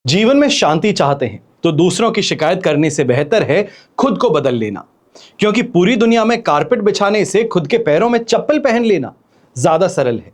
जीवन में शांति चाहते हैं तो दूसरों की शिकायत करने से बेहतर है खुद को बदल लेना, क्योंकि पूरी दुनिया में कारपेट बिछाने से खुद के पैरों में चप्पल पहन लेना ज्यादा सरल है।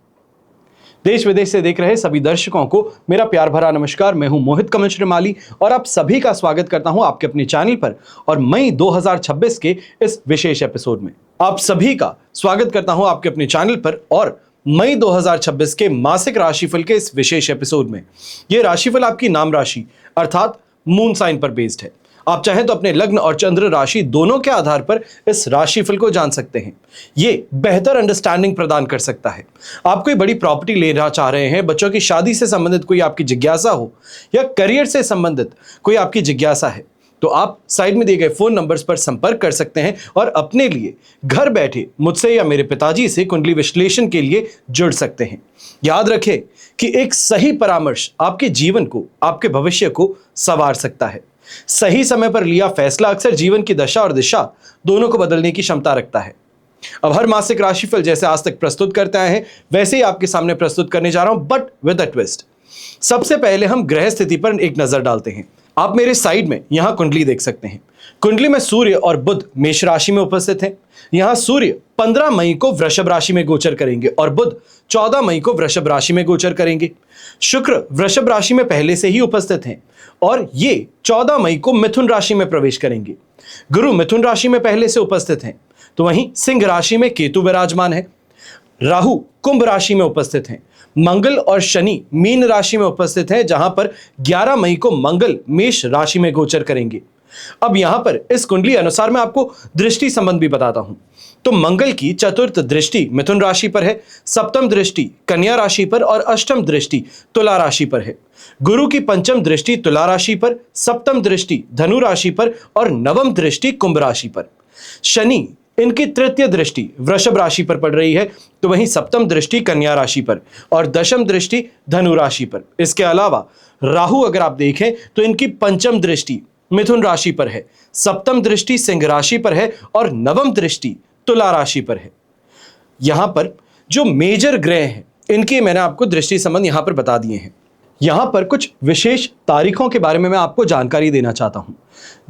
देश विदेश से देख रहे सभी दर्शकों को मेरा प्यार भरा नमस्कार। मैं हूं मोहित कमल श्रीमाली और आप सभी का स्वागत करता हूं आपके अपने चैनल पर और मई 2026 के इस विशेष एपिसोड में। आप सभी का स्वागत करता हूं आपके अपने चैनल पर और मई 2026 के मासिक राशिफल के इस विशेष एपिसोड में। यह राशिफल आपकी नाम राशि अर्थात मून साइन पर बेस्ड है। आप चाहें तो अपने लग्न और चंद्र राशि दोनों के आधार पर इस राशिफल को जान सकते हैं। ये बेहतर अंडरस्टैंडिंग प्रदान कर सकता है। आप कोई बड़ी प्रॉपर्टी लेना चाह रहे हैं, बच्चों की शादी से संबंधित कोई आपकी जिज्ञासा हो या करियर से संबंधित कोई आपकी जिज्ञासा है, तो आप साइड में दिए गए फोन नंबर्स पर संपर्क कर सकते हैं और अपने लिए घर बैठे मुझसे या मेरे पिताजी से कुंडली विश्लेषण के लिए जुड़ सकते हैं। याद रखें कि एक सही परामर्श आपके जीवन को, आपके भविष्य को संवार सकता है। सही समय पर लिया फैसला अक्सर जीवन की दशा और दिशा दोनों को बदलने की क्षमता रखता है। अब हर मासिक राशिफल जैसे आज तक प्रस्तुत करते आए हैं वैसे ही आपके सामने प्रस्तुत करने जा रहा हूं, बट विद अ ट्विस्ट। सबसे पहले हम ग्रह स्थिति पर एक नजर डालते हैं। आप मेरे साइड में यहां कुंडली देख सकते हैं। कुंडली में सूर्य और बुध मेष राशि में उपस्थित हैं। यहां सूर्य 15 मई को वृषभ राशि में गोचर करेंगे और बुध 14 मई को वृषभ राशि में गोचर करेंगे। शुक्र वृषभ राशि में पहले से ही उपस्थित हैं और ये 14 मई को मिथुन राशि में प्रवेश करेंगे। गुरु मिथुन राशि में पहले से उपस्थित हैं, तो वहीं सिंह राशि में केतु विराजमान है। राहु कुंभ राशि में उपस्थित हैं। मंगल और शनि मीन राशि में उपस्थित हैं, जहां पर 11 मई को मंगल मेष राशि में गोचर करेंगे। अब यहां पर इस कुंडली अनुसार मैं आपको दृष्टि संबंध भी बताता हूं। तो मंगल की चतुर्थ दृष्टि मिथुन राशि पर है, सप्तम दृष्टि कन्या राशि पर और अष्टम दृष्टि तुला राशि पर है। गुरु की पंचम दृष्टि तुला राशि पर, सप्तम दृष्टि धनु राशि पर और नवम दृष्टि कुंभ राशि पर। शनि इनकी तृतीय दृष्टि वृषभ राशि पर पड़ रही है, तो वहीं सप्तम दृष्टि कन्या राशि पर और दशम दृष्टि धनु राशि पर। इसके अलावा राहु अगर आप देखें तो इनकी पंचम दृष्टि मिथुन राशि पर है, सप्तम दृष्टि सिंह राशि पर है और नवम दृष्टि तुला राशि पर है। यहां पर जो मेजर ग्रह हैं इनकी मैंने आपको दृष्टि संबंध यहां पर बता दिए हैं। यहां पर कुछ विशेष तारीखों के बारे में मैं आपको जानकारी देना चाहता हूं।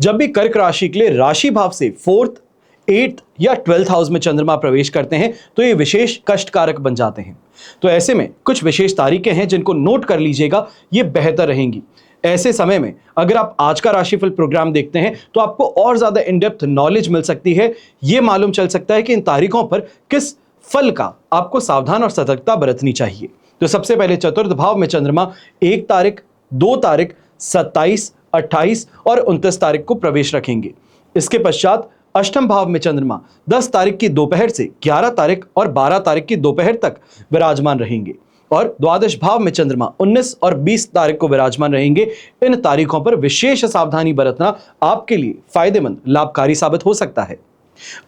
जब भी कर्क राशि के लिए राशि भाव से 4th, 8th या 12th हाउस में चंद्रमा प्रवेश करते हैं तो ये विशेष कष्टकारक बन जाते हैं। तो ऐसे में कुछ विशेष तारीखें हैं जिनको नोट कर लीजिएगा, ये बेहतर रहेंगी। ऐसे समय में अगर आप आज का राशिफल प्रोग्राम देखते हैं तो आपको और ज्यादा इन डेप्थ नॉलेज मिल सकती है। ये मालूम चल सकता है कि इन तारीखों पर किस फल का आपको सावधान और सतर्कता बरतनी चाहिए। तो सबसे पहले चतुर्थ भाव में चंद्रमा 1 तारीख, 2 तारीख, 27, 28 और 29 तारीख को प्रवेश रखेंगे। इसके पश्चात अष्टम भाव में चंद्रमा 10 तारीख की दोपहर से 11 तारीख और 12 तारीख की दोपहर तक विराजमान रहेंगे और द्वादश भाव में चंद्रमा 19 और 20 तारीख को विराजमान रहेंगे। इन तारीखों पर विशेष सावधानी बरतना आपके लिए फायदेमंद, लाभकारी साबित हो सकता है।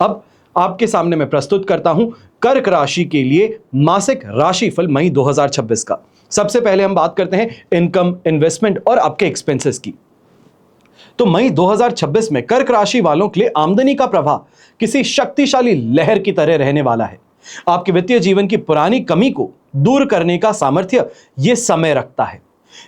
अब आपके सामने मैं प्रस्तुत करता हूं कर्क राशि के लिए मासिक राशिफल मई 2026 का। सबसे पहले हम बात करते हैं इनकम, इन्वेस्टमेंट और आपके एक्सपेंसेस की। तो मई 2026 में कर्क राशि वालों के लिए आमदनी का प्रवाह किसी शक्तिशाली लहर की तरह रहने वाला है। आपके वित्तीय जीवन की पुरानी कमी को दूर करने का सामर्थ्य यह समय रखता है।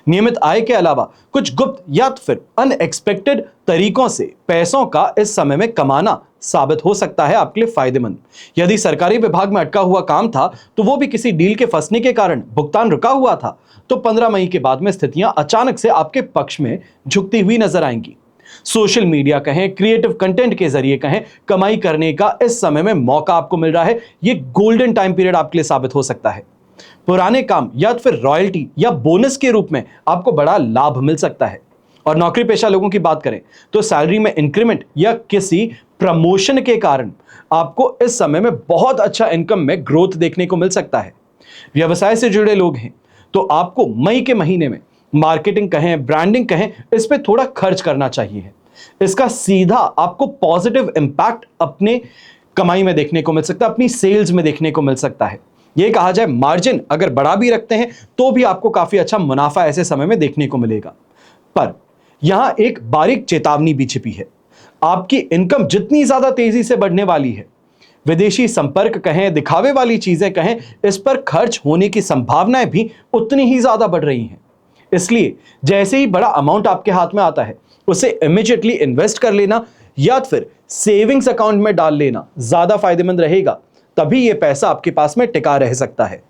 नियमित आय के अलावा कुछ गुप्त या तो फिर अनएक्सपेक्टेड तरीकों से पैसों का इस समय में कमाना साबित हो सकता है आपके लिए फायदेमंद। यदि सरकारी विभाग में अटका हुआ काम था तो वो भी किसी डील के फंसने के कारण भुगतान रुका हुआ था, तो 15 मई के बाद में स्थितियां अचानक से आपके पक्ष में झुकती हुई नजर आएंगी। सोशल मीडिया कहें, क्रिएटिव कंटेंट के जरिए कहें, कमाई करने का इस समय में मौका आपको मिल रहा है। ये गोल्डन टाइम पीरियड आपके लिए साबित हो सकता है। पुराने काम या फिर रॉयल्टी या बोनस के रूप में आपको बड़ा लाभ मिल सकता है। और नौकरी पेशा लोगों की बात करें तो सैलरी में इंक्रीमेंट या किसी प्रमोशन के कारण आपको इस समय में बहुत अच्छा इनकम में ग्रोथ देखने को मिल सकता है। व्यवसाय से जुड़े लोग हैं तो आपको मई के महीने में मार्केटिंग कहें, ब्रांडिंग कहें, इस पे थोड़ा खर्च करना चाहिए। इसका सीधा आपको पॉजिटिव इंपैक्ट अपने कमाई में देखने को मिल सकता है, अपनी सेल्स में देखने को मिल सकता है। यह कहा जाए मार्जिन अगर बढ़ा भी रखते हैं तो भी आपको काफी अच्छा मुनाफा ऐसे समय में देखने को मिलेगा। पर यहां एक बारीक चेतावनी भी छिपी है। आपकी इनकम जितनी ज्यादा तेजी से बढ़ने वाली है, विदेशी संपर्क कहें, दिखावे वाली चीजें कहें, इस पर खर्च होने की संभावनाएं भी उतनी ही ज्यादा बढ़ रही हैं। इसलिए जैसे ही बड़ा अमाउंट आपके हाथ में आता है उसे इमीडिएटली इन्वेस्ट कर लेना या फिर सेविंग्स अकाउंट में डाल लेना ज्यादा फायदेमंद रहेगा, तभी यह पैसा आपके पास में टिका रह सकता है।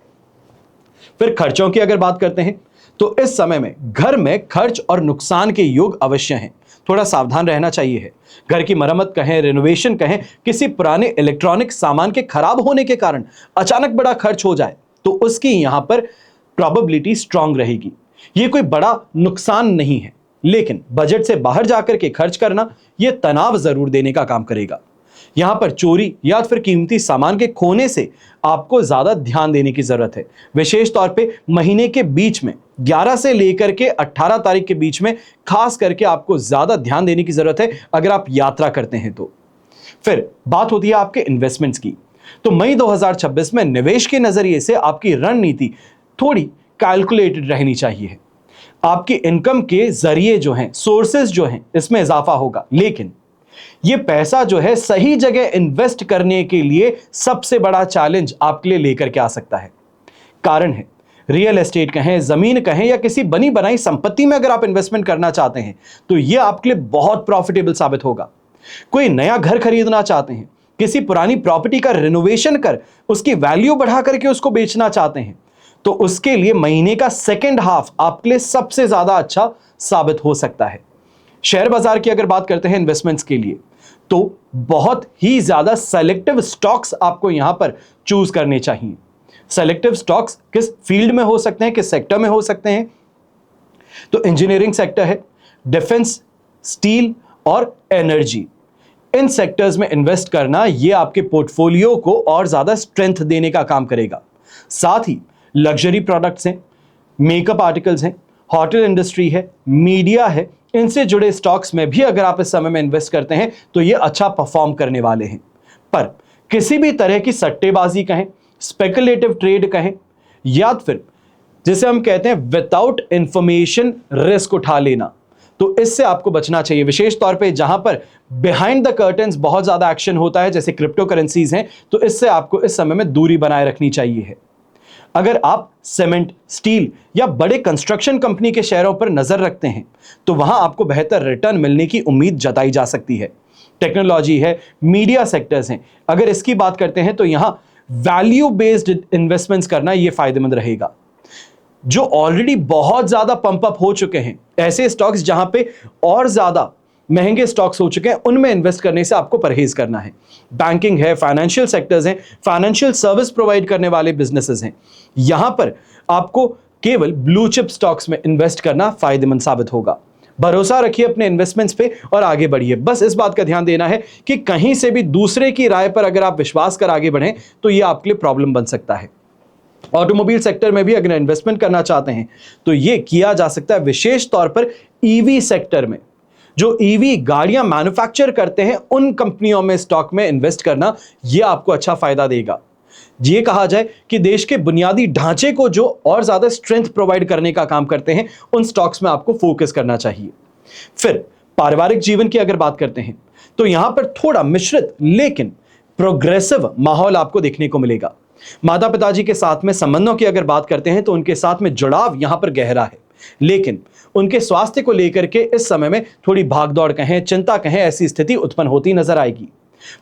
फिर खर्चों की अगर बात करते हैं तो इस समय में घर में खर्च और नुकसान के योग अवश्य हैं, थोड़ा सावधान रहना चाहिए है। घर की मरम्मत कहें, रिनोवेशन कहें, किसी पुराने इलेक्ट्रॉनिक सामान के खराब होने के कारण अचानक बड़ा खर्च हो जाए तो उसकी यहां पर प्रोबेबिलिटी स्ट्रांग रहेगी। यह कोई बड़ा नुकसान नहीं है, लेकिन बजट से बाहर जाकर के खर्च करना यह तनाव जरूर देने का काम करेगा। यहां पर चोरी या फिर कीमती सामान के खोने से आपको ज्यादा ध्यान देने की जरूरत है। विशेष तौर पे महीने के बीच में 11 से लेकर के 18 तारीख के बीच में खास करके आपको ज्यादा ध्यान देने की जरूरत है अगर आप यात्रा करते हैं तो। फिर बात होती है आपके इन्वेस्टमेंट्स की। तो मई 2026 में निवेश के नजरिए से आपकी रणनीति थोड़ी कैलकुलेटेड रहनी चाहिए। आपकी इनकम के जरिए जो हैं, सोर्सेज जो हैं, इसमें इजाफा होगा, लेकिन ये पैसा जो है सही जगह इन्वेस्ट करने के लिए सबसे बड़ा चैलेंज आपके लिए लेकर के आ सकता है। कारण है रियल एस्टेट कहें, जमीन कहें या किसी बनी बनाई संपत्ति में अगर आप इन्वेस्टमेंट करना चाहते हैं तो यह आपके लिए बहुत प्रॉफिटेबल साबित होगा। कोई नया घर खरीदना चाहते हैं, किसी पुरानी प्रॉपर्टी का रिनोवेशन कर उसकी वैल्यू बढ़ा करके उसको बेचना चाहते हैं, तो उसके लिए महीने का सेकेंड हाफ आपके लिए सबसे ज्यादा अच्छा साबित हो सकता है। शेयर बाजार की अगर बात करते हैं इन्वेस्टमेंट्स के लिए तो बहुत ही ज्यादा सेलेक्टिव स्टॉक्स आपको यहां पर चूज करने चाहिए। सेलेक्टिव स्टॉक्स किस फील्ड में हो सकते हैं, किस सेक्टर में हो सकते हैं? तो इंजीनियरिंग सेक्टर है, डिफेंस, स्टील और एनर्जी। इन सेक्टर्स में इन्वेस्ट करना यह आपके पोर्टफोलियो को और ज्यादा स्ट्रेंथ देने का काम करेगा। साथ ही लग्जरी प्रोडक्ट्स हैं, मेकअप आर्टिकल्स हैं, होटल इंडस्ट्री है, मीडिया है, इनसे जुड़े स्टॉक्स में भी अगर आप इस समय में इन्वेस्ट करते हैं तो ये अच्छा परफॉर्म करने वाले हैं। पर किसी भी तरह की सट्टेबाजी कहें, स्पेकुलेटिव ट्रेड कहें या फिर जिसे हम कहते हैं विदाउट इंफॉर्मेशन रिस्क उठा लेना, तो इससे आपको बचना चाहिए। विशेष तौर पे जहां पर बिहाइंड द कर्टन्स बहुत ज्यादा एक्शन होता है, जैसे क्रिप्टो करेंसीज हैं, तो इससे आपको इस समय में दूरी बनाए रखनी चाहिए है। अगर आप सीमेंट, स्टील या बड़े कंस्ट्रक्शन कंपनी के शेयरों पर नजर रखते हैं तो वहां आपको बेहतर रिटर्न मिलने की उम्मीद जताई जा सकती है। टेक्नोलॉजी है, मीडिया सेक्टर्स हैं, अगर इसकी बात करते हैं तो यहां वैल्यू बेस्ड इन्वेस्टमेंट्स करना यह फायदेमंद रहेगा। जो ऑलरेडी बहुत ज्यादा पंप अप हो चुके हैं, ऐसे स्टॉक्स जहां पे और ज्यादा महंगे स्टॉक्स हो चुके हैं, उनमें इन्वेस्ट करने से आपको परहेज करना है। बैंकिंग है, फाइनेंशियल सेक्टर्स हैं, फाइनेंशियल सर्विस प्रोवाइड करने वाले बिजनेसेस हैं, यहां पर आपको केवल ब्लू चिप स्टॉक्स में इन्वेस्ट करना फायदेमंद साबित होगा। भरोसा रखिए अपने इन्वेस्टमेंट्स पे और आगे बढ़िए। बस इस बात का ध्यान देना है कि कहीं से भी दूसरे की राय पर अगर आप विश्वास कर आगे बढ़ें तो यह आपके लिए प्रॉब्लम बन सकता है। ऑटोमोबाइल सेक्टर में भी अगर इन्वेस्टमेंट करना चाहते हैं तो यह किया जा सकता है, विशेष तौर पर ईवी सेक्टर में। जो ईवी गाड़ियां मैन्युफैक्चर करते हैं उन कंपनियों में स्टॉक में इन्वेस्ट करना यह आपको अच्छा फायदा देगा। ये कहा जाए कि देश के बुनियादी ढांचे को जो और ज्यादा स्ट्रेंथ प्रोवाइड करने का काम करते हैं, उन स्टॉक्स में आपको फोकस करना चाहिए। फिर पारिवारिक जीवन की अगर बात करते हैं तो यहां पर थोड़ा मिश्रित लेकिन प्रोग्रेसिव माहौल आपको देखने को मिलेगा। माता पिताजी के साथ में संबंधों की अगर बात करते हैं तो उनके साथ में जुड़ाव यहां पर गहरा है, लेकिन उनके स्वास्थ्य को लेकर के इस समय में थोड़ी भागदौड़ कहें, चिंता कहें, ऐसी स्थिति उत्पन्न होती नजर आएगी।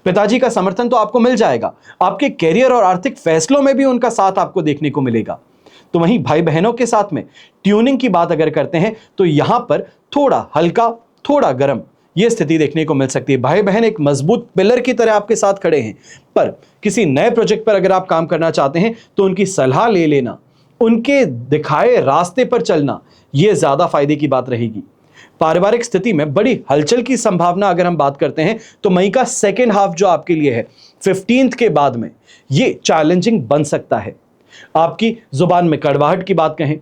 पिताजी का समर्थन तो आपको मिल जाएगा, आपके करियर और आर्थिक फैसलों में भी उनका साथ आपको देखने को मिलेगा। तो वहीं भाई बहनों के साथ में ट्यूनिंग की बात अगर करते हैं तो यहां पर थोड़ा हल्का, थोड़ा गर्म यह स्थिति देखने को मिल सकती है। भाई बहन एक मजबूत पिलर की तरह आपके साथ खड़े हैं, पर किसी नए प्रोजेक्ट पर अगर आप काम करना चाहते हैं तो उनकी सलाह ले लेना, उनके दिखाए रास्ते पर चलना, यह ज्यादा फायदे की बात रहेगी। पारिवारिक स्थिति में बड़ी हलचल की संभावना अगर हम बात करते हैं तो मई का सेकेंड हाफ जो आपके लिए है 15th के बाद में ये चैलेंजिंग बन सकता है। आपकी जुबान में कड़वाहट की बात कहें,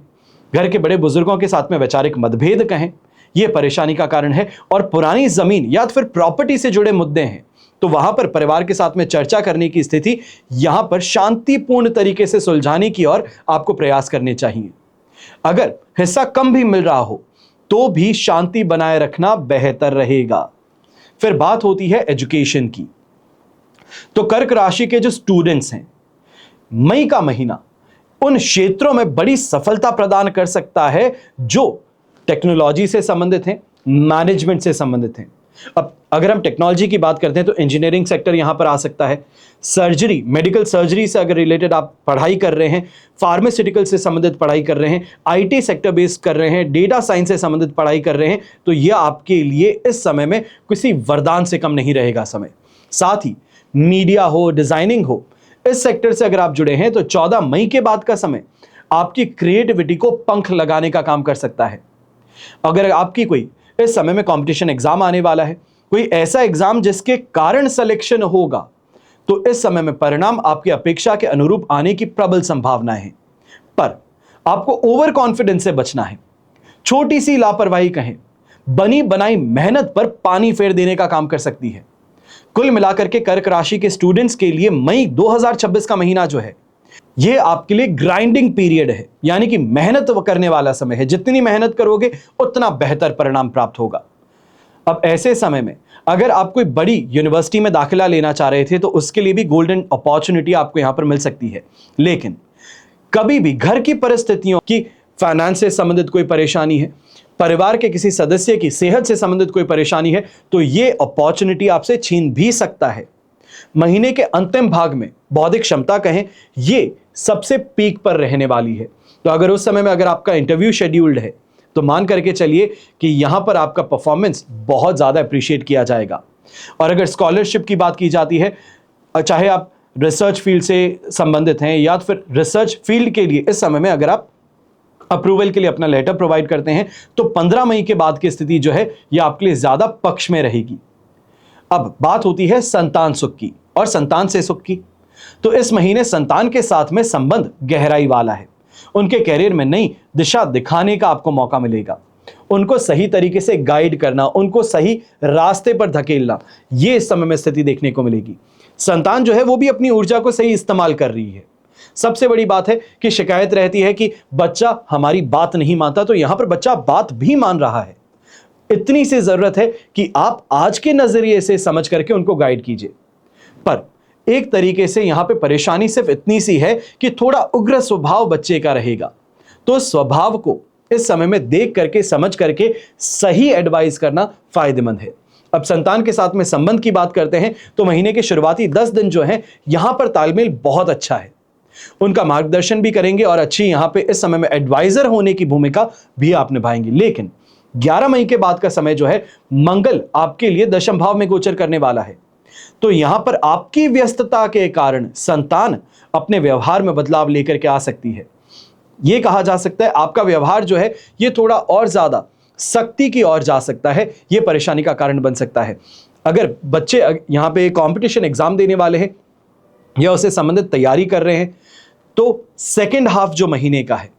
घर के बड़े बुजुर्गों के साथ में वैचारिक मतभेद कहें, यह परेशानी का कारण है। और पुरानी जमीन या फिर प्रॉपर्टी से जुड़े मुद्दे हैं तो वहां पर परिवार के साथ में चर्चा करने की स्थिति यहां पर शांतिपूर्ण तरीके से सुलझाने की ओर आपको प्रयास करने चाहिए। अगर हिस्सा कम भी मिल रहा हो तो भी शांति बनाए रखना बेहतर रहेगा। फिर बात होती है एजुकेशन की। तो कर्क राशि के जो स्टूडेंट्स हैं, मई का महीना उन क्षेत्रों में बड़ी सफलता प्रदान कर सकता है जो टेक्नोलॉजी से संबंधित हैं, मैनेजमेंट से संबंधित हैं। अब अगर हम टेक्नोलॉजी की बात करते हैं तो इंजीनियरिंग सेक्टर यहां पर आ सकता है, सर्जरी, मेडिकल सर्जरी से अगर रिलेटेड आप पढ़ाई कर रहे हैं, फार्मास्यूटिकल से संबंधित पढ़ाई कर रहे हैं, आईटी सेक्टर बेस्ड कर रहे हैं, डेटा साइंस से संबंधित पढ़ाई कर रहे हैं, तो यह आपके लिए इस समय में किसी वरदान से कम नहीं रहेगा समय। साथ ही मीडिया हो, डिजाइनिंग हो, इस सेक्टर से अगर आप जुड़े हैं तो 14 मई के बाद का समय आपकी क्रिएटिविटी को पंख लगाने का काम कर सकता है। अगर आपकी कोई इस समय में कंपटीशन एग्जाम आने वाला है, कोई ऐसा एग्जाम जिसके कारण सिलेक्शन होगा, तो इस समय में परिणाम आपकी अपेक्षा के अनुरूप आने की प्रबल संभावना है। पर आपको ओवर कॉन्फिडेंस से बचना है। छोटी सी लापरवाही कहें, बनी बनाई मेहनत पर पानी फेर देने का काम कर सकती है। कुल मिलाकर के कर्क राशि के स्टूडेंट्स के लिए मई 2026 का महीना जो है, यह आपके लिए ग्राइंडिंग पीरियड है, यानी कि मेहनत करने वाला समय है। जितनी मेहनत करोगे उतना बेहतर परिणाम प्राप्त होगा। अब ऐसे समय में अगर आप कोई बड़ी यूनिवर्सिटी में दाखिला लेना चाह रहे थे तो उसके लिए भी गोल्डन अपॉर्चुनिटी आपको यहां पर मिल सकती है। लेकिन कभी भी घर की परिस्थितियों की, फाइनेंस से संबंधित कोई परेशानी है, परिवार के किसी सदस्य की सेहत से संबंधित कोई परेशानी है, तो यह अपॉर्चुनिटी आपसे छीन भी सकता है। महीने के अंतिम भाग में बौद्धिक क्षमता कहें, यह सबसे पीक पर रहने वाली है। तो अगर उस समय में अगर आपका इंटरव्यू शेड्यूल्ड है तो मान करके चलिए कि यहां पर आपका परफॉर्मेंस बहुत ज्यादा अप्रिशिएट किया जाएगा। और अगर स्कॉलरशिप की बात की जाती है, चाहे आप रिसर्च फील्ड से संबंधित हैं या फिर रिसर्च फील्ड के लिए इस समय में अगर आप अप्रूवल के लिए अपना लेटर प्रोवाइड करते हैं, तो 15 मई के बाद की स्थिति जो है यह आपके लिए ज्यादा पक्ष में रहेगी। अब बात होती है संतान सुख की और संतान से सुख की। तो इस महीने संतान के साथ में संबंध गहराई वाला है। उनके कैरियर में नई दिशा दिखाने का आपको मौका मिलेगा। उनको सही तरीके से गाइड करना, उनको सही रास्ते पर धकेलना, यह इस समय में स्थिति देखने को मिलेगी। संतान जो है वो भी अपनी ऊर्जा को सही इस्तेमाल कर रही है। सबसे बड़ी बात है कि शिकायत रहती है कि बच्चा हमारी बात नहीं मानता, तो यहां पर बच्चा बात भी मान रहा है। इतनी सी जरूरत है कि आप आज के नजरिए से समझ करके उनको गाइड कीजिए। पर एक तरीके से यहां पे परेशानी सिर्फ इतनी सी है कि थोड़ा उग्र स्वभाव बच्चे का रहेगा। तो स्वभाव को इस समय में देख करके, समझ करके सही एडवाइस करना फायदेमंद है। अब संतान के साथ में संबंध की बात करते हैं तो महीने के शुरुआती 10 दिन जो हैं यहां पर तालमेल बहुत अच्छा है। उनका मार्गदर्शन भी करेंगे और अच्छी यहां पे इस समय में एडवाइजर होने की भूमिका भी आप निभाएंगे। लेकिन 11 मई के बाद का समय जो है, मंगल आपके लिए दशम भाव में गोचर करने वाला है। तो यहां पर आपकी व्यस्तता के कारण संतान अपने व्यवहार में बदलाव लेकर के आ सकती है। यह कहा जा सकता है आपका व्यवहार जो है यह थोड़ा और ज्यादा सख्ती की ओर जा सकता है। यह परेशानी का कारण बन सकता है। अगर बच्चे यहां पे कंपटीशन एग्जाम देने वाले हैं या उससे संबंधित तैयारी कर रहे हैं, तो सेकेंड हाफ जो महीने का है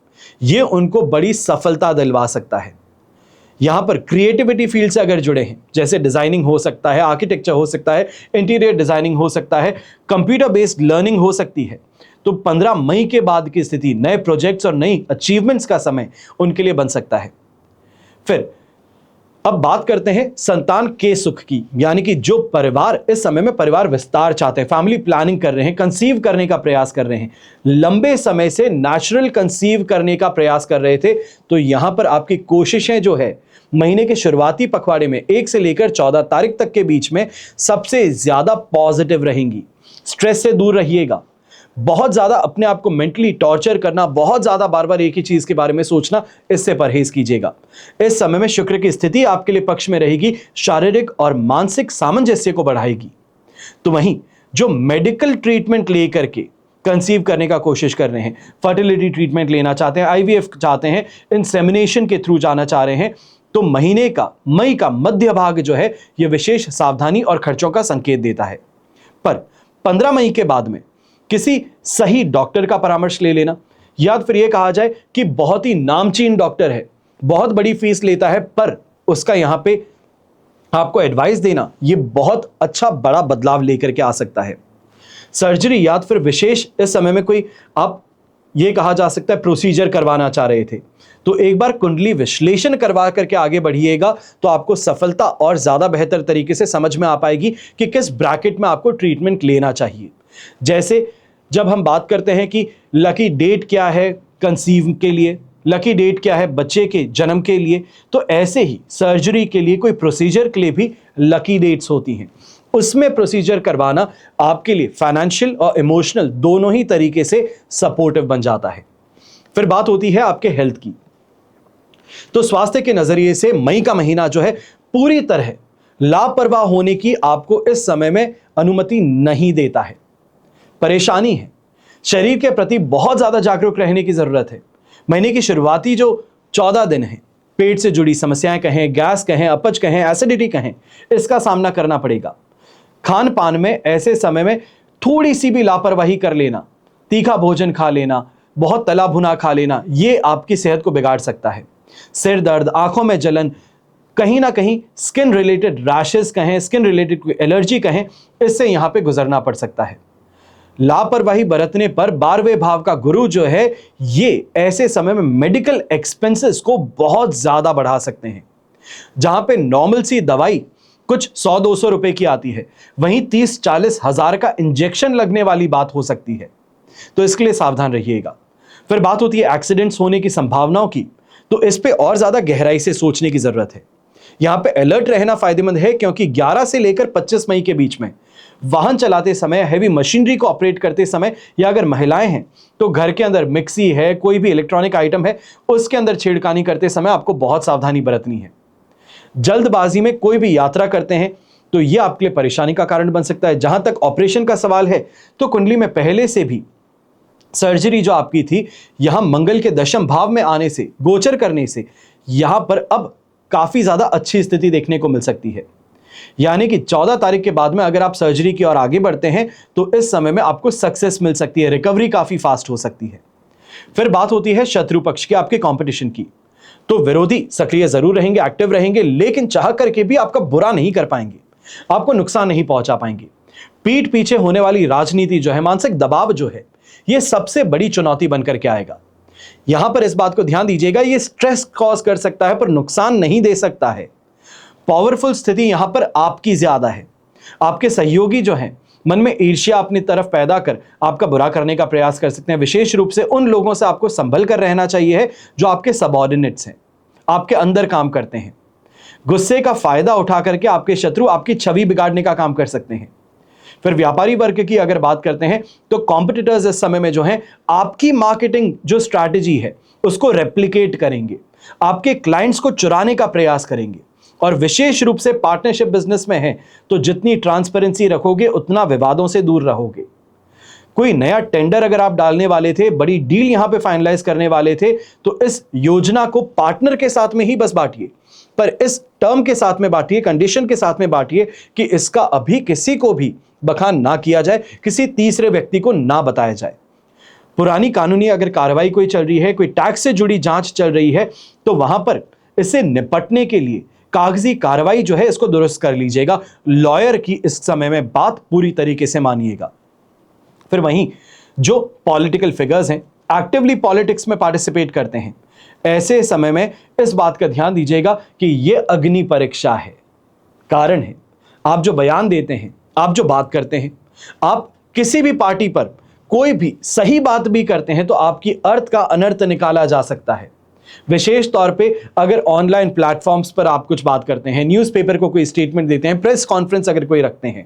यह उनको बड़ी सफलता दिलवा सकता है। यहां पर क्रिएटिविटी फील्ड से अगर जुड़े हैं, जैसे डिजाइनिंग हो सकता है, आर्किटेक्चर हो सकता है, इंटीरियर डिजाइनिंग हो सकता है, कंप्यूटर बेस्ड लर्निंग हो सकती है, तो 15 मई के बाद की स्थिति नए प्रोजेक्ट्स और नई अचीवमेंट्स का समय उनके लिए बन सकता है। फिर अब बात करते हैं संतान के सुख की, यानी कि जो परिवार इस समय में परिवार विस्तार चाहते हैं, फैमिली प्लानिंग कर रहे हैं, कंसीव करने का प्रयास कर रहे हैं, लंबे समय से नेचुरल कंसीव करने का प्रयास कर रहे थे, तो यहां पर आपकी कोशिशें जो है महीने के शुरुआती पखवाड़े में 1 से लेकर 14 तारीख तक के बीच में सबसे ज्यादा पॉजिटिव रहेंगी। स्ट्रेस से दूर रहिएगा। बहुत ज्यादा अपने आप को मेंटली टॉर्चर करना, बहुत ज्यादा बार बार एक ही चीज के बारे में सोचना, इससे परहेज कीजिएगा। इस समय में शुक्र की स्थिति आपके लिए पक्ष में रहेगी, शारीरिक और मानसिक सामंजस्य को बढ़ाएगी। तो वहीं जो मेडिकल ट्रीटमेंट लेकर के कंसीव करने का कोशिश कर रहे हैं, फर्टिलिटी ट्रीटमेंट लेना चाहते हैं, आईवीएफ चाहते हैं, इंसेमिनेशन के थ्रू जाना चाह रहे हैं, तो महीने का मई का मध्य भाग जो है यह विशेष सावधानी और खर्चों का संकेत देता है। पर 15 मई के बाद में किसी सही डॉक्टर का परामर्श ले लेना, या फिर यह कहा जाए कि बहुत ही नामचीन डॉक्टर है, बहुत बड़ी फीस लेता है, पर उसका यहां पे आपको एडवाइस देना यह बहुत अच्छा बड़ा बदलाव लेकर के आ सकता है। सर्जरी या फिर विशेष इस समय में कोई आप ये कहा जा सकता है प्रोसीजर करवाना चाह रहे थे, तो एक बार कुंडली विश्लेषण करवा करके आगे बढ़िएगा, तो आपको सफलता और ज्यादा बेहतर तरीके से समझ में आ पाएगी कि किस ब्रैकेट में आपको ट्रीटमेंट लेना चाहिए। जैसे जब हम बात करते हैं कि लकी डेट क्या है कंसीव के लिए, लकी डेट क्या है बच्चे के जन्म के लिए, तो ऐसे ही सर्जरी के लिए, कोई प्रोसीजर के लिए भी लकी डेट्स होती हैं। उसमें प्रोसीजर करवाना आपके लिए फाइनेंशियल और इमोशनल दोनों ही तरीके से सपोर्टिव बन जाता है। फिर बात होती है आपके हेल्थ की। तो स्वास्थ्य के नजरिए से मई का महीना जो है पूरी तरह लापरवाह होने की आपको इस समय में अनुमति नहीं देता है। परेशानी है, शरीर के प्रति बहुत ज्यादा जागरूक रहने की जरूरत है। महीने की शुरुआती जो 14 दिन है, पेट से जुड़ी समस्याएं कहें, गैस कहें, अपच कहें, एसिडिटी कहें, इसका सामना करना पड़ेगा। खान पान में ऐसे समय में थोड़ी सी भी लापरवाही कर लेना, तीखा भोजन खा लेना, बहुत तला भुना खा लेना, ये आपकी सेहत को बिगाड़ सकता है। सिर दर्द, आंखों में जलन, कहीं ना कहीं स्किन रिलेटेड रैशेस कहें, स्किन रिलेटेड एलर्जी कहें, इससे यहां पे गुजरना पड़ सकता है। लापरवाही बरतने पर 12वें भाव का गुरु जो है, ये ऐसे समय में मेडिकल एक्सपेंसेस को बहुत ज्यादा बढ़ा सकते हैं। जहां पे नॉर्मल सी दवाई कुछ 100-200 रुपए की आती है, वहीं 30-40 हजार का इंजेक्शन लगने वाली बात हो सकती है। तो इसके लिए सावधान रहिएगा। फिर बात होती है एक्सीडेंट्स होने की संभावनाओं की, तो इस पे और ज्यादा गहराई से सोचने की जरूरत है। यहां पे अलर्ट रहना फायदेमंद है, क्योंकि 11 से लेकर 25 मई के बीच में वाहन चलाते समय, हैवी मशीनरी को ऑपरेट करते समय, या अगर महिलाएं हैं तो घर के अंदर मिक्सी है, कोई भी इलेक्ट्रॉनिक आइटम है, उसके अंदर छेड़खानी करते समय आपको बहुत सावधानी बरतनी है। जल्दबाजी में कोई भी यात्रा करते हैं तो यह आपके लिए परेशानी का कारण बन सकता है। जहां तक ऑपरेशन का सवाल है, तो कुंडली में पहले से भी सर्जरी जो आपकी थी, यहां मंगल के दशम भाव में आने से, गोचर करने से, यहां पर अब काफी ज्यादा अच्छी स्थिति देखने को मिल सकती है। यानी कि 14 तारीख के बाद में अगर आप सर्जरी की ओर आगे बढ़ते हैं तो इस समय में आपको सक्सेस मिल सकती है, रिकवरी काफी फास्ट हो सकती है। फिर बात होती है शत्रु पक्ष की, आपके कंपटीशन की। तो विरोधी सक्रिय जरूर रहेंगे, एक्टिव रहेंगे, लेकिन चाह करके भी आपका बुरा नहीं कर पाएंगे, आपको नुकसान नहीं पहुंचा पाएंगे। पीठ पीछे होने वाली राजनीति जो है, मानसिक दबाव जो है, यह सबसे बड़ी चुनौती बनकर के आएगा। यहां पर इस बात को ध्यान दीजिएगा, यह स्ट्रेस कॉज कर सकता है पर नुकसान नहीं दे सकता है। पावरफुल स्थिति यहां पर आपकी ज्यादा है। आपके सहयोगी जो हैं, मन में ईर्ष्या अपनी तरफ पैदा कर आपका बुरा करने का प्रयास कर सकते हैं। विशेष रूप से उन लोगों से आपको संभल कर रहना चाहिए है जो आपके सबऑर्डिनेट्स हैं, आपके अंदर काम करते हैं। गुस्से का फायदा उठा करके आपके शत्रु आपकी छवि बिगाड़ने का काम कर सकते हैं। फिर व्यापारी वर्ग की अगर बात करते हैं तो कॉम्पिटिटर्स इस समय में जो हैं, आपकी मार्केटिंग जो स्ट्रैटेजी है उसको रेप्लिकेट करेंगे, आपके क्लाइंट्स को चुराने का प्रयास करेंगे। और विशेष रूप से पार्टनरशिप बिजनेस में है तो जितनी ट्रांसपेरेंसी रखोगे उतना विवादों से दूर रहोगे। कोई नया टेंडर अगर आप डालने वाले थे, बड़ी डील यहां पे फाइनलाइज करने वाले थे, तो इस योजना को पार्टनर के साथ में ही बस बांटिए, पर इस टर्म के साथ में बांटिए, कंडीशन के साथ में बांटिए कि इसका अभी किसी को भी बखान ना किया जाए, किसी तीसरे व्यक्ति को ना बताया जाए। पुरानी कानूनी अगर कार्रवाई कोई चल रही है, कोई टैक्स से जुड़ी जांच चल रही है, तो वहां पर इससे निपटने के लिए कागजी कार्रवाई जो है इसको दुरुस्त कर लीजिएगा। लॉयर की इस समय में बात पूरी तरीके से मानिएगा। फिर वहीं जो पॉलिटिकल फिगर्स हैं, एक्टिवली पॉलिटिक्स में पार्टिसिपेट करते हैं, ऐसे समय में इस बात का ध्यान दीजिएगा कि यह अग्नि परीक्षा है। कारण है, आप जो बयान देते हैं, आप जो बात करते हैं, आप किसी भी पार्टी पर कोई भी सही बात भी करते हैं तो आपकी अर्थ का अनर्थ निकाला जा सकता है। विशेष तौर पे अगर ऑनलाइन प्लेटफॉर्म्स पर आप कुछ बात करते हैं, न्यूज़पेपर को कोई स्टेटमेंट देते हैं, प्रेस कॉन्फ्रेंस अगर कोई रखते हैं,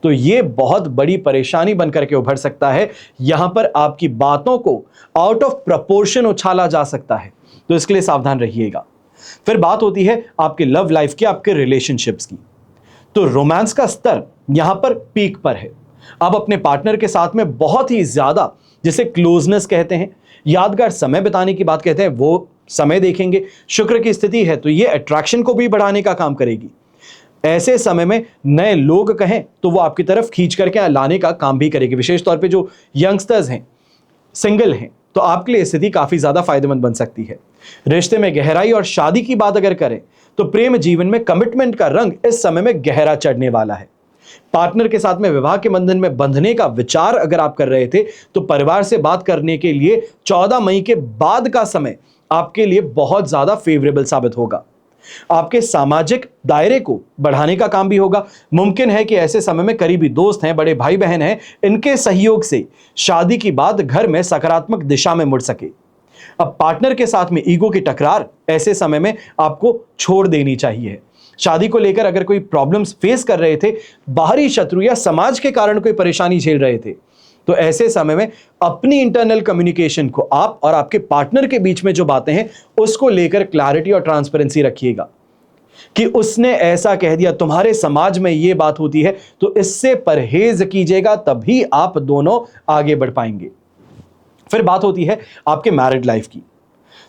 तो ये बहुत बड़ी परेशानी बनकर के उभर सकता है। यहां पर आपकी बातों को आउट ऑफ प्रपोर्शन उछाला जा सकता है, तो इसके लिए सावधान रहिएगा। फिर बात होती है आपके लव लाइफ की, आपके रिलेशनशिप्स की। तो रोमांस का स्तर यहां पर पीक पर है। आप अपने पार्टनर के साथ में बहुत ही ज्यादा, जिसे क्लोजनेस कहते हैं, यादगार समय बिताने की बात कहते हैं, वो समय देखेंगे। शुक्र की स्थिति है तो ये अट्रैक्शन को भी बढ़ाने का काम करेगी। ऐसे समय में नए लोग कहें तो वो आपकी तरफ खींच करके लाने का काम भी करेगी। विशेष तौर पे जो यंगस्टर्स हैं, सिंगल हैं, तो आपके लिए स्थिति काफी ज्यादा फायदेमंद बन सकती है। रिश्ते में गहराई और शादी की बात अगर करें तो प्रेम जीवन में कमिटमेंट का रंग इस समय में गहरा चढ़ने वाला है। पार्टनर के साथ में विवाह के बंधन में बंधने का विचार अगर आप कर रहे थे तो परिवार से बात करने के लिए 14 मई के बाद का समय आपके लिए बहुत ज्यादा फेवरेबल साबित होगा। आपके सामाजिक दायरे को बढ़ाने का काम भी होगा। मुमकिन है कि ऐसे समय में करीबी दोस्त हैं, बड़े भाई बहन हैं, इनके सहयोग से शादी की बात घर में सकारात्मक दिशा में मुड़ सके। अब पार्टनर के साथ में ईगो की टकरार ऐसे समय में आपको छोड़ देनी चाहिए। शादी को लेकर अगर कोई प्रॉब्लम्स फेस कर रहे थे, बाहरी शत्रु या समाज के कारण कोई परेशानी झेल रहे थे, तो ऐसे समय में अपनी इंटरनल कम्युनिकेशन को, आप और आपके पार्टनर के बीच में जो बातें हैं उसको लेकर क्लैरिटी और ट्रांसपेरेंसी रखिएगा कि उसने ऐसा कह दिया, तुम्हारे समाज में यह बात होती है, तो इससे परहेज कीजिएगा, तभी आप दोनों आगे बढ़ पाएंगे। फिर बात होती है आपके मैरिड लाइफ की।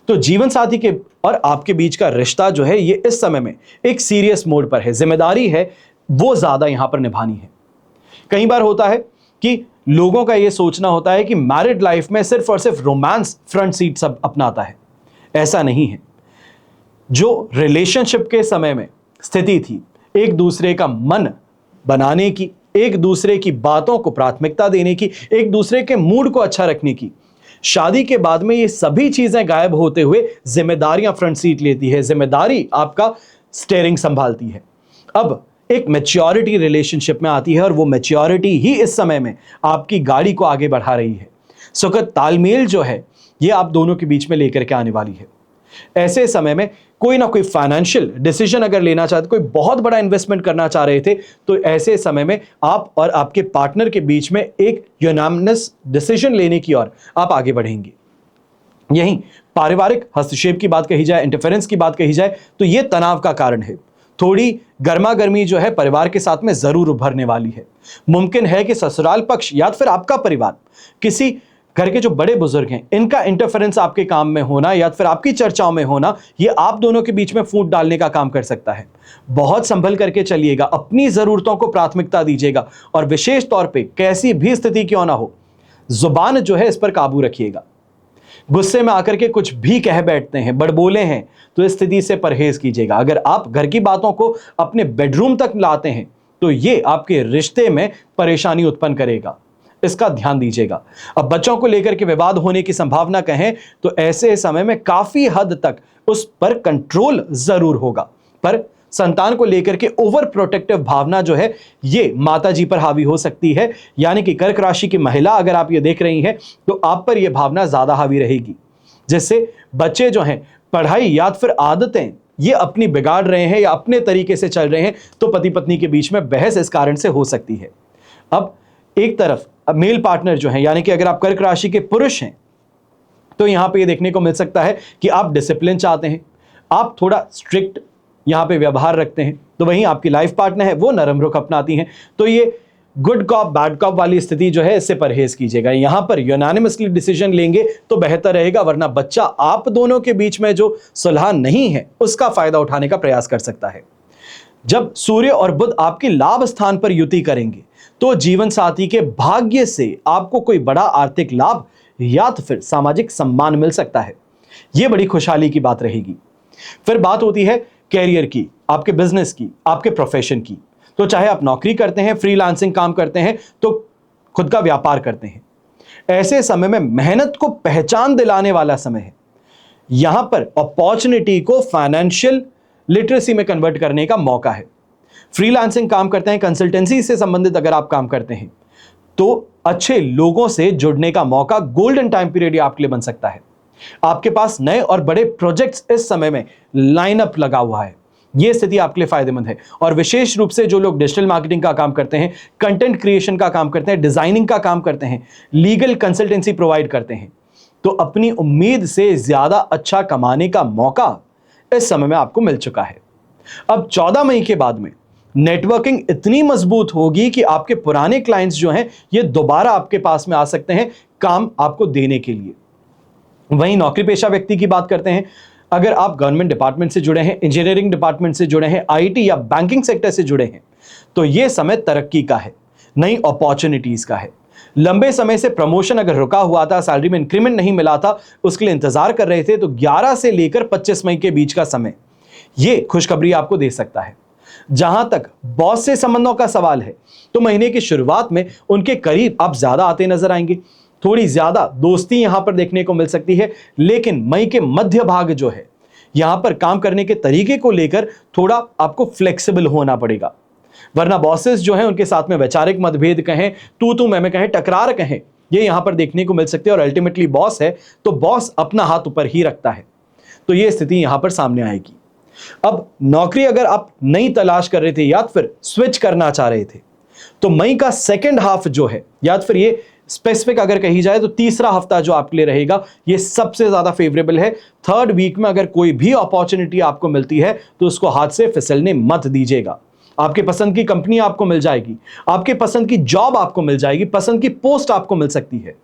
तो जीवन साथी के और आपके बीच का रिश्ता जो है ये इस समय में एक सीरियस मोड पर है। जिम्मेदारी है वो ज्यादा यहां पर निभानी है। कई बार होता है कि लोगों का ये सोचना होता है कि मैरिड लाइफ में सिर्फ और सिर्फ रोमांस फ्रंट सीट सब अपनाता है। ऐसा नहीं है। जो रिलेशनशिप के समय में स्थिति थी, एक दूसरे का मन बनाने की, एक दूसरे की बातों को प्राथमिकता देने की, एक दूसरे के मूड को अच्छा रखने की, शादी के बाद में ये सभी चीजें गायब होते हुए जिम्मेदारियां फ्रंट सीट लेती है। जिम्मेदारी आपका स्टीयरिंग संभालती है। अब एक मैच्योरिटी रिलेशनशिप में आती है और वो मैच्योरिटी ही इस समय में आपकी गाड़ी को आगे बढ़ा रही है। सुखद तालमेल जो है ये आप दोनों के बीच में लेकर के आने वाली है। ऐसे समय में कोई ना कोई फाइनेंशियल डिसीजन अगर लेना चाहते, कोई बहुत बड़ा इन्वेस्टमेंट करना चाह रहे थे, तो ऐसे समय में आप और आपके पार्टनर के बीच में एक यूनानिमस डिसीजन लेने की ओर आप आगे बढ़ेंगे। यहीं पारिवारिक हस्तक्षेप की बात कही जाए, इंटरफेरेंस की बात कही जाए, तो यह तनाव का कारण है। थोड़ी गर्मा गर्मी जो है परिवार के साथ में जरूर उभरने वाली है। मुमकिन है कि ससुराल पक्ष या फिर आपका परिवार, किसी घर के जो बड़े बुजुर्ग हैं, इनका इंटरफेरेंस आपके काम में होना या फिर आपकी चर्चाओं में होना, ये आप दोनों के बीच में फूट डालने का काम कर सकता है। बहुत संभल करके चलिएगा, अपनी जरूरतों को प्राथमिकता दीजिएगा और विशेष तौर पे कैसी भी स्थिति क्यों ना हो, जुबान जो है इस पर काबू रखिएगा। गुस्से में आकर के कुछ भी कह बैठते हैं, बड़बोले हैं, तो इस स्थिति से परहेज कीजिएगा। अगर आप घर की बातों को अपने बेडरूम तक लाते हैं तो ये आपके रिश्ते में परेशानी उत्पन्न करेगा, इसका ध्यान दीजिएगा। अब बच्चों को लेकर के विवाद होने की संभावना कहें तो ऐसे समय में काफी हद तक उस पर कंट्रोल जरूर होगा, पर संतान को लेकर के ओवर प्रोटेक्टिव भावना जो है ये माता जी पर हावी हो सकती है। यानी कि कर्क राशि की महिला अगर आप ये देख रही हैं तो आप पर यह भावना ज्यादा हावी रहेगी, जिससे बच्चे जो हैं पढ़ाई या फिर आदतें ये अपनी बिगाड़ रहे हैं या अपने तरीके से चल रहे हैं, तो पति पत्नी के बीच में बहस इस कारण से हो सकती है। अब एक तरफ मेल पार्टनर जो है, यानी कि अगर आप कर्क राशि के पुरुष हैं तो यहां पे ये देखने को मिल सकता है कि आप डिसिप्लिन चाहते हैं, आप थोड़ा स्ट्रिक्ट यहां पे व्यवहार रखते हैं। तो वहीं आपकी लाइफ पार्टनर है वो नरम रुख अपनाती हैं। तो ये गुड कॉप बैड कॉप वाली स्थिति जो है इससे परहेज कीजिएगा। यहां पर यूनानिमसली डिसीजन लेंगे तो बेहतर रहेगा, वरना बच्चा आप दोनों के बीच में जो सुलह नहीं है उसका फायदा उठाने का प्रयास कर सकता है। जब सूर्य और बुध आपके लाभ स्थान पर युति करेंगे तो जीवन साथी के भाग्य से आपको कोई बड़ा आर्थिक लाभ या तो फिर सामाजिक सम्मान मिल सकता है। यह बड़ी खुशहाली की बात रहेगी। फिर बात होती है कैरियर की, आपके बिजनेस की, आपके प्रोफेशन की। तो चाहे आप नौकरी करते हैं, फ्रीलांसिंग काम करते हैं, तो खुद का व्यापार करते हैं, ऐसे समय में मेहनत को पहचान दिलाने वाला समय है। यहां पर अपॉर्चुनिटी को फाइनेंशियल लिटरेसी में कन्वर्ट करने का मौका है। फ्रीलांसिंग काम करते हैं, कंसल्टेंसी से संबंधित अगर आप काम करते हैं तो अच्छे लोगों से जुड़ने का मौका, गोल्डन टाइम पीरियड आपके लिए बन सकता है। आपके पास नए और बड़े प्रोजेक्ट्स इस समय में लाइनअप लगा हुआ है। यह स्थिति आपके लिए फायदेमंद है। और विशेष रूप से जो लोग डिजिटल मार्केटिंग का काम करते हैं, कंटेंट क्रिएशन का काम करते हैं, डिजाइनिंग का काम करते हैं, लीगल कंसल्टेंसी प्रोवाइड करते हैं, तो अपनी उम्मीद से ज्यादा अच्छा कमाने का मौका इस समय में आपको मिल चुका है। अब 14 मई के बाद में नेटवर्किंग इतनी मजबूत होगी कि आपके पुराने क्लाइंट्स जो हैं ये दोबारा आपके पास में आ सकते हैं काम आपको देने के लिए। वहीं नौकरी पेशा व्यक्ति की बात करते हैं, अगर आप गवर्नमेंट डिपार्टमेंट से जुड़े हैं, इंजीनियरिंग डिपार्टमेंट से जुड़े हैं, आईटी या बैंकिंग सेक्टर से जुड़े हैं, तो यह समय तरक्की का है, नई अपॉर्चुनिटीज का है। लंबे समय से प्रमोशन अगर रुका हुआ था, सैलरी में इंक्रीमेंट नहीं मिला था, उसके लिए इंतजार कर रहे थे, तो 11 से लेकर 25 मई के बीच का समय यह खुशखबरी आपको दे सकता है। जहां तक बॉस से संबंधों का सवाल है तो महीने की शुरुआत में उनके करीब आप ज्यादा आते नजर आएंगे, थोड़ी ज्यादा दोस्ती यहां पर देखने को मिल सकती है। लेकिन मई के मध्य भाग जो है यहां पर काम करने के तरीके को लेकर थोड़ा आपको फ्लेक्सिबल होना पड़ेगा, वरना बॉसेस जो हैं उनके साथ में वैचारिक मतभेद कहें, तू मैं कहें, टकरार कहें, ये यहां पर देखने को मिल सकते हैं। और अल्टीमेटली बॉस है तो बॉस अपना हाथ ऊपर ही रखता है, तो ये स्थिति यहां पर सामने आएगी। अब नौकरी अगर आप नई तलाश कर रहे थे या फिर स्विच करना चाह रहे थे, तो मई का सेकेंड हाफ जो है, या फिर ये स्पेसिफिक अगर कही जाए तो तीसरा हफ्ता जो आपके लिए रहेगा, ये सबसे ज्यादा फेवरेबल है। थर्ड वीक में अगर कोई भी अपॉर्चुनिटी आपको मिलती है तो उसको हाथ से फिसलने मत दीजिएगा। आपके पसंद की कंपनी आपको मिल जाएगी, आपके पसंद की जॉब आपको मिल जाएगी, पसंद की पोस्ट आपको मिल सकती है।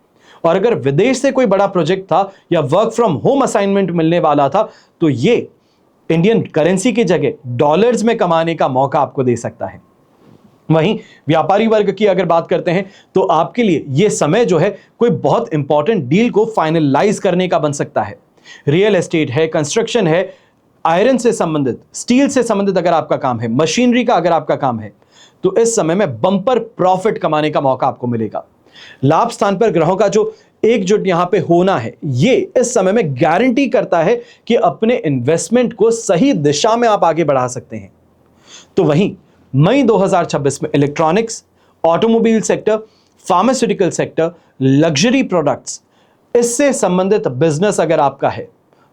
और अगर विदेश से कोई बड़ा प्रोजेक्ट था या वर्क फ्रॉम होम असाइनमेंट मिलने वाला था, तो ये इंडियन करेंसी की जगह डॉलर्स में कमाने का मौका आपको दे सकता है। वहीं व्यापारी वर्ग की अगर बात करते हैं तो आपके लिए यह समय जो है कोई बहुत इंपॉर्टेंट डील को फाइनलाइज करने का बन सकता है। रियल एस्टेट है, कंस्ट्रक्शन है, आयरन से संबंधित, स्टील से संबंधित अगर आपका काम है, मशीनरी का अगर आपका काम है, तो इस समय में बंपर प्रॉफिट कमाने का मौका आपको मिलेगा। लाभ स्थान पर ग्रहों का जो एकजुट यहां पे होना है, ये इस समय में गारंटी करता है कि अपने इन्वेस्टमेंट को सही दिशा में आप आगे बढ़ा सकते हैं। तो वहीं मई 2026 में electronics, automobile sector, pharmaceutical sector, luxury products, इससे संबंधित बिजनेस अगर आपका है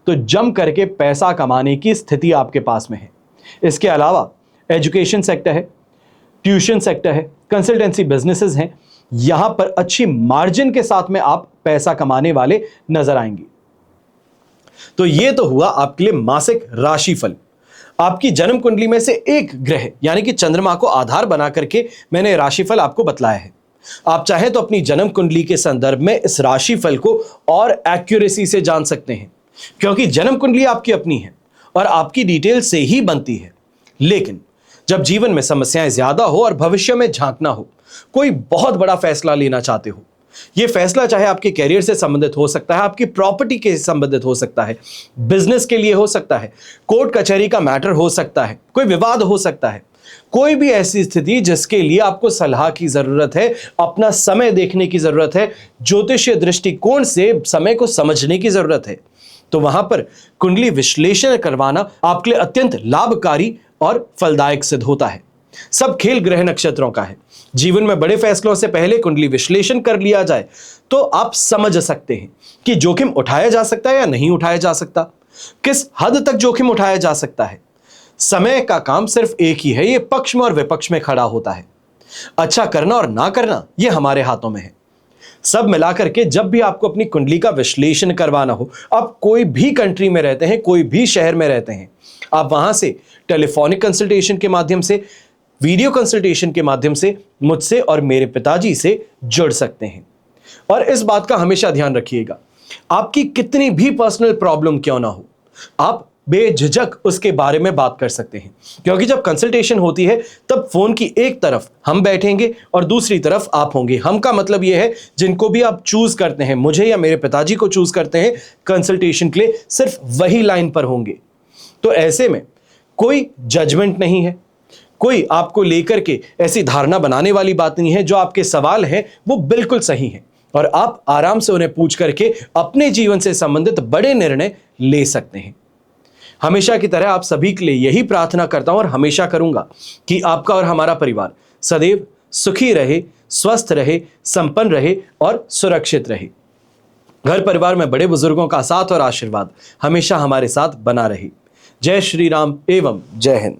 तो जम करके पैसा कमाने की स्थिति आपके पास में है। इसके अलावा एजुकेशन सेक्टर है, ट्यूशन सेक्टर है, कंसल्टेंसी बिजनेसेस हैं, यहां पर अच्छी मार्जिन के साथ में आप पैसा कमाने वाले नजर आएंगे। तो यह तो हुआ आपके लिए मासिक राशिफल। आपकी जन्म कुंडली में से एक ग्रह यानी कि चंद्रमा को आधार बना करके मैंने राशिफल आपको बतलाया है। आप चाहे तो अपनी जन्म कुंडली के संदर्भ में इस राशिफल को और एक्यूरेसी से जान सकते हैं, क्योंकि जन्म कुंडली आपकी अपनी है और आपकी डिटेल से ही बनती है। लेकिन जब जीवन में समस्याएं ज्यादा हो और भविष्य में झांकना हो, कोई बहुत बड़ा फैसला लेना चाहते हो, यह फैसला चाहे आपके कैरियर से संबंधित हो सकता है, आपकी प्रॉपर्टी के संबंधित हो सकता है, बिजनेस के लिए हो सकता है, कोर्ट कचहरी का मैटर हो सकता है, कोई विवाद हो सकता है, कोई भी ऐसी स्थिति जिसके लिए आपको सलाह की जरूरत है, अपना समय देखने की जरूरत है, ज्योतिषीय दृष्टिकोण से समय को समझने की जरूरत है, तो वहां पर कुंडली विश्लेषण करवाना आपके लिए अत्यंत लाभकारी और फलदायक सिद्ध होता है। सब खेल ग्रह नक्षत्रों का है। जीवन में बड़े फैसलों से पहले कुंडली विश्लेषण कर लिया जाए तो आप समझ सकते हैं कि जोखिम उठाया जा सकता है या नहीं उठाया जा सकता, किस हद तक जोखिम उठाया जा सकता है। समय का काम सिर्फ एक ही है, यह पक्ष में और विपक्ष में खड़ा होता है। अच्छा करना और ना करना यह हमारे हाथों में है। सब मिलाकर के जब भी आपको अपनी कुंडली का विश्लेषण करवाना हो, आप कोई भी कंट्री में रहते हैं, कोई भी शहर में रहते हैं, आप वहां से टेलीफोनिक कंसल्टेशन के माध्यम से, वीडियो कंसल्टेशन के माध्यम से मुझसे और मेरे पिताजी से जुड़ सकते हैं। और इस बात का हमेशा ध्यान रखिएगा, आपकी कितनी भी पर्सनल प्रॉब्लम क्यों ना हो, आप बेझिझक उसके बारे में बात कर सकते हैं। क्योंकि जब कंसल्टेशन होती है तब फोन की एक तरफ हम बैठेंगे और दूसरी तरफ आप होंगे। हम का मतलब यह है जिनको भी आप चूज करते हैं, मुझे या मेरे पिताजी को चूज करते हैं कंसल्टेशन के लिए, सिर्फ वही लाइन पर होंगे। तो ऐसे में कोई जजमेंट नहीं है, कोई आपको लेकर के ऐसी धारणा बनाने वाली बात नहीं है। जो आपके सवाल हैं वो बिल्कुल सही हैं और आप आराम से उन्हें पूछ करके अपने जीवन से संबंधित बड़े निर्णय ले सकते हैं। हमेशा की तरह आप सभी के लिए यही प्रार्थना करता हूं और हमेशा करूंगा कि आपका और हमारा परिवार सदैव सुखी रहे, स्वस्थ रहे, संपन्न रहे और सुरक्षित रहे। घर परिवार में बड़े बुजुर्गों का साथ और आशीर्वाद हमेशा हमारे साथ बना रहे। जय श्री राम एवं जय हिंद।